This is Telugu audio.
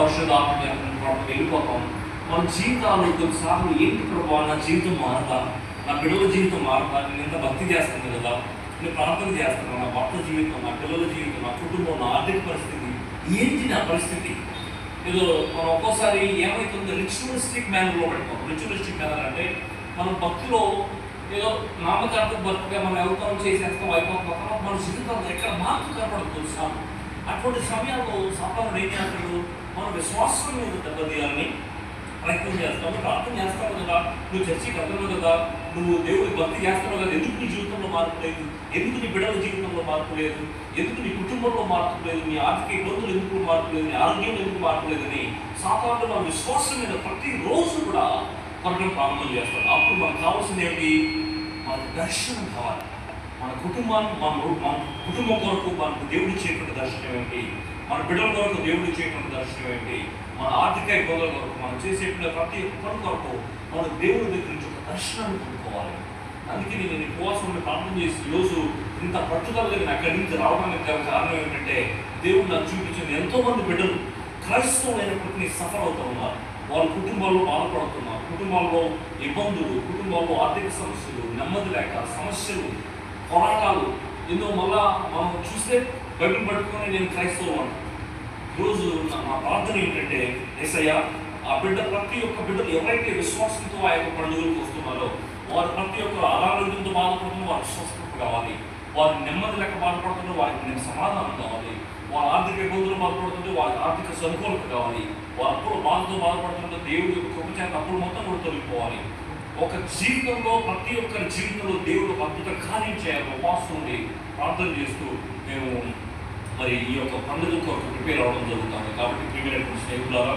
పరిశుద్ధాత్మ వెళ్ళిపోతాం. మన జీవితాలు కొన్నిసార్లు ఏంటి ప్రభావ, నా జీవితం మారదా, నా బిడ్డల జీవితం మారదా, నేను ఎంత భక్తి చేస్తాను కదా, నేను ప్రార్థన చేస్తాను, నా భర్త జీవితం, నా పిల్లల జీవితం, నా కుటుంబం, నా ఆర్థిక పరిస్థితి ఏంటి, నా పరిస్థితి ఏదో మనం ఒక్కోసారి ఏమవుతుంది, రిచువలిస్టిక్ మేనర్లో పడిపోతాం. రిచువలిస్టిక్ మేనర్ అంటే మనం భక్తిలో ఏదో నామకార్థ భక్తిగా మనం ఎవరితో చేసేస్తాం, అయిపోతాం, మన జీవితంలో ఎక్కడ మార్పు కనపడుతుంది. అటువంటి సమయాల్లో సాతానుడు ఏం చేస్తాడు, మన విశ్వాసం మీద దెబ్బతీయాలని ప్రయత్నం చేస్తావు. ప్రార్థన చేస్తావు కదా, నువ్వు చర్చికి వెళ్తున్నావు కదా, నువ్వు దేవుడికి భక్తి చేస్తున్నావు కదా, ఎందుకు నీ జీవితంలో మార్పు లేదు, ఎందుకు నీ బిడ్డల జీవితంలో మార్పు లేదు, ఎందుకు నీ కుటుంబంలో మార్పు లేదు, నీ ఆర్థిక ఇబ్బందులు ఎందుకు మార్పు లేదు, నీ ఆరోగ్యం ఎందుకు మార్పు లేదని సాతానుడు మన విశ్వాసం మీద ప్రతిరోజు కూడా కొనడం ప్రారంభం చేస్తాడు. అప్పుడు మనకు కావాల్సింది ఏంటి, మన దర్శనం కావాలి. మన కుటుంబాన్ని మన కుటుంబం కొరకు మనకు దేవుడు ఇచ్చేటువంటి దర్శనం ఏంటి, మన బిడ్డల కొరకు దేవుడు ఇచ్చేటువంటి దర్శనం ఏంటి, మన ఆర్థిక ఇబ్బందుల కొరకు మనం చేసేటువంటి ప్రతి పని కొరకు మన దేవుడి దగ్గర నుంచి ఒక దర్శనాన్ని పొందుకోవాలి. అందుకే నేను ఉపవాసం ప్రార్థన చేసి ఈరోజు ఇంత పట్టుదల దగ్గర అక్కడి నుంచి రావడానికి కారణం ఏంటంటే, దేవుడు నాకు చూపించింది ఎంతోమంది బిడ్డలు క్రైస్తవులైనప్పటికీ సఫర్ అవుతూ ఉన్నారు. వాళ్ళ కుటుంబాల్లో బాధపడుతున్నారు, కుటుంబాల్లో ఇబ్బందులు, కుటుంబాల్లో ఆర్థిక సమస్యలు, నెమ్మది లేక సమస్యలు, పోరాటాలు ఎన్నో. మళ్ళా మనం చూస్తే బైబిల్ పట్టుకొని నేను క్రైస్తవులు అంటాను. ఈరోజు నా ప్రార్థన ఏంటంటే, యేసయ్యా ఆ బిడ్డ ప్రతి ఒక్క బిడ్డలు ఎవరైతే విశ్వాసంతో ఆ యొక్క పండుగలకు వస్తున్నారో వారు ప్రతి ఒక్క అనారోగ్యంతో బాధపడుతున్న వారు స్వస్థత కావాలి, వారు నెమ్మది లేక బాధపడుతుంటే వారికి నేను సమాధానం కావాలి, వారి ఆర్థిక ఇబ్బందులు బాధపడుతుంటే వారికి ఆర్థిక సనుకూలత కావాలి, వారు అప్పుడు బాధతో బాధపడుతుంటే దేవుడి యొక్క కృప చేత అప్పుడు మొత్తం కూడా తొలగిపోవాలి. ఒక జీవితంలో ప్రతి ఒక్కరి జీవితంలో దేవుడు అద్భుత కార్యం చేయాలి. ఉపవాసం ఉండి ప్రార్థన చేస్తూ మేము మరి ఈ యొక్క పండుగ కొరకు ప్రిపేర్ అవ్వడం జరుగుతుంది. కాబట్టి ప్రిపేర్ అయిన స్నేహితులారా,